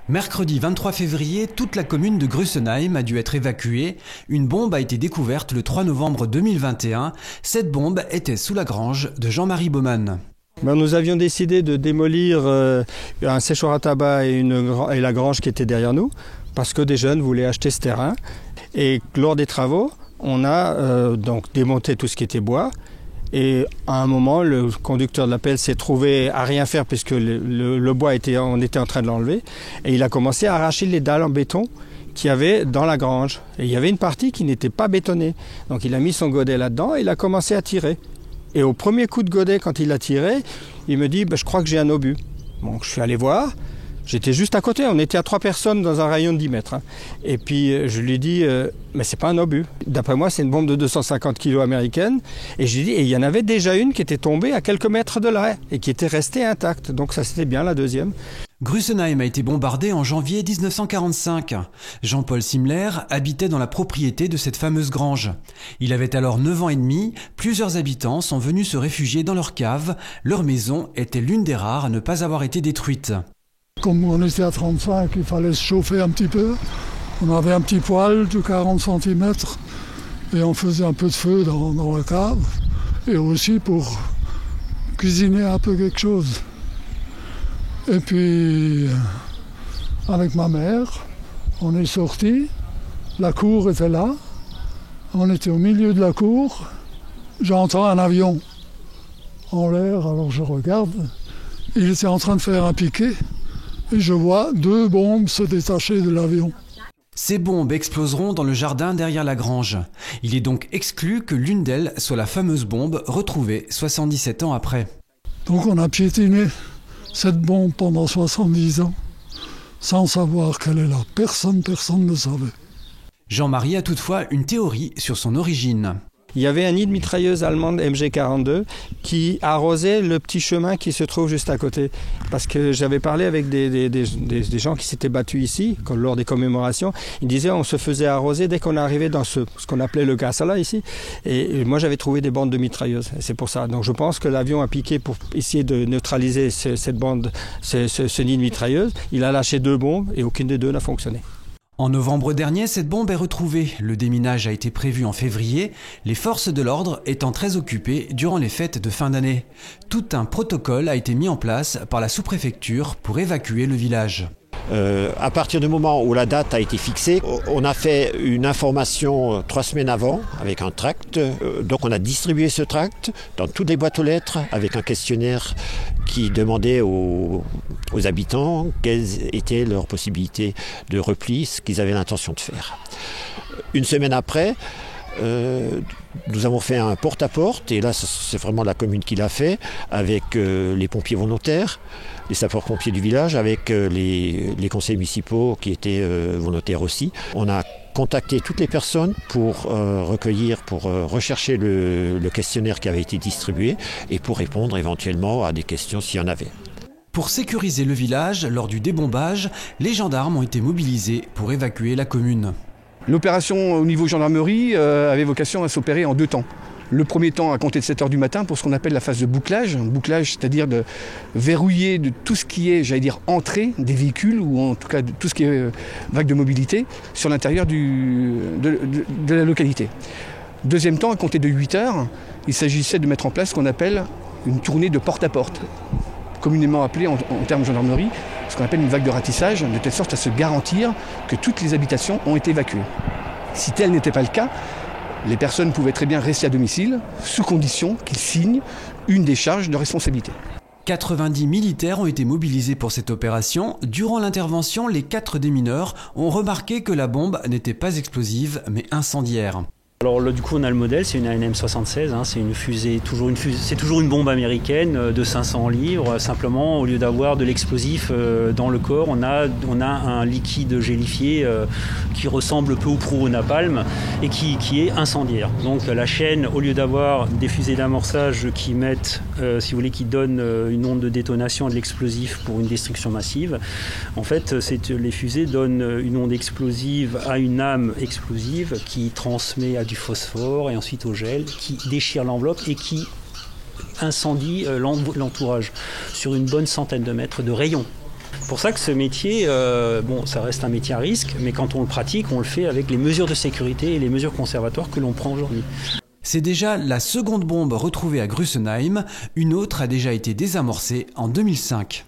Mercredi 23 février, toute la commune de Grussenheim a dû être évacuée. Une bombe a été découverte le 3 novembre 2021. Cette bombe était sous la grange de Jean-Marie Baumann. Nous avions décidé de démolir un séchoir à tabac et la grange qui était derrière nous, parce que des jeunes voulaient acheter ce terrain. Et lors des travaux, on a donc démonté tout ce qui était bois. Et à un moment, le conducteur de la pelle s'est trouvé à rien faire puisque le bois, on était en train de l'enlever. Et il a commencé à arracher les dalles en béton qu'il y avait dans la grange. Et il y avait une partie qui n'était pas bétonnée. Donc il a mis son godet là-dedans et il a commencé à tirer. Et au premier coup de godet, quand il a tiré, il me dit je crois que j'ai un obus. Donc je suis allé voir. J'étais juste à côté, on était à 3 personnes dans un rayon de 10 mètres. Et puis je lui dis, mais c'est pas un obus. D'après moi, c'est une bombe de 250 kg américaine. Et je lui dis, et il y en avait déjà une qui était tombée à quelques mètres de là et qui était restée intacte. Donc ça c'était bien la deuxième. Grussenheim a été bombardée en janvier 1945. Jean-Paul Simler habitait dans la propriété de cette fameuse grange. Il avait alors 9 ans et demi. Plusieurs habitants sont venus se réfugier dans leur cave. Leur maison était l'une des rares à ne pas avoir été détruite. Comme on était à 35, il fallait se chauffer un petit peu. On avait un petit poêle de 40 cm et on faisait un peu de feu dans la cave. Et aussi pour cuisiner un peu quelque chose. Et puis, avec ma mère, on est sortis. La cour était là. On était au milieu de la cour. J'entends un avion en l'air, alors je regarde. Il était en train de faire un piqué. Et je vois 2 bombes se détacher de l'avion. Ces bombes exploseront dans le jardin derrière la grange. Il est donc exclu que l'une d'elles soit la fameuse bombe retrouvée 77 ans après. Donc on a piétiné cette bombe pendant 70 ans, sans savoir qu'elle est là. Personne ne le savait. Jean-Marie a toutefois une théorie sur son origine. Il y avait un nid de mitrailleuse allemande MG42 qui arrosait le petit chemin qui se trouve juste à côté. Parce que j'avais parlé avec des gens qui s'étaient battus ici, lors des commémorations. Ils disaient qu'on se faisait arroser dès qu'on arrivait dans ce qu'on appelait le Gassala ici. Et moi, j'avais trouvé des bandes de mitrailleuses. Et c'est pour ça. Donc je pense que l'avion a piqué pour essayer de neutraliser cette bande, ce nid de mitrailleuse. Il a lâché 2 bombes et aucune des 2 n'a fonctionné. En novembre dernier, cette bombe est retrouvée. Le déminage a été prévu en février, les forces de l'ordre étant très occupées durant les fêtes de fin d'année. Tout un protocole a été mis en place par la sous-préfecture pour évacuer le village. À partir du moment où la date a été fixée, on a fait une information 3 semaines avant avec un tract. Donc on a distribué ce tract dans toutes les boîtes aux lettres avec un questionnaire qui demandait aux habitants quelles étaient leurs possibilités de repli, ce qu'ils avaient l'intention de faire. Une semaine après, nous avons fait un porte-à-porte, et là c'est vraiment la commune qui l'a fait, avec les pompiers volontaires, les sapeurs-pompiers du village, avec les conseils municipaux qui étaient volontaires aussi. On a contacté toutes les personnes pour rechercher le questionnaire qui avait été distribué et pour répondre éventuellement à des questions s'il y en avait. Pour sécuriser le village, lors du débombage, les gendarmes ont été mobilisés pour évacuer la commune. L'opération au niveau gendarmerie avait vocation à s'opérer en 2 temps. Le premier temps à compter de 7 h du matin pour ce qu'on appelle la phase de bouclage. Bouclage, c'est-à-dire de verrouiller de tout ce qui est, entrée des véhicules ou en tout cas de tout ce qui est vague de mobilité sur l'intérieur de la localité. Deuxième temps, à compter de 8 h, il s'agissait de mettre en place ce qu'on appelle une tournée de porte-à-porte, communément appelée en termes gendarmerie, ce qu'on appelle une vague de ratissage, de telle sorte à se garantir que toutes les habitations ont été évacuées. Si tel n'était pas le cas, les personnes pouvaient très bien rester à domicile, sous condition qu'ils signent une décharge de responsabilité. 90 militaires ont été mobilisés pour cette opération. Durant l'intervention, les 4 démineurs ont remarqué que la bombe n'était pas explosive, mais incendiaire. Alors du coup on a le modèle, c'est une ANM-76, c'est une fusée, c'est toujours une bombe américaine de 500 livres. Simplement, au lieu d'avoir de l'explosif dans le corps, on a un liquide gélifié qui ressemble peu ou prou au napalm et qui est incendiaire. Donc la chaîne, au lieu d'avoir des fusées d'amorçage qui mettent, qui donnent une onde de détonation et de l'explosif pour une destruction massive, en fait les fusées donnent une onde explosive à une âme explosive qui transmet à du phosphore et ensuite au gel, qui déchire l'enveloppe et qui incendie l'entourage sur une bonne centaine de mètres de rayon. C'est pour ça que ce métier, ça reste un métier à risque, mais quand on le pratique, on le fait avec les mesures de sécurité et les mesures conservatoires que l'on prend aujourd'hui. C'est déjà la seconde bombe retrouvée à Grussenheim, une autre a déjà été désamorcée en 2005.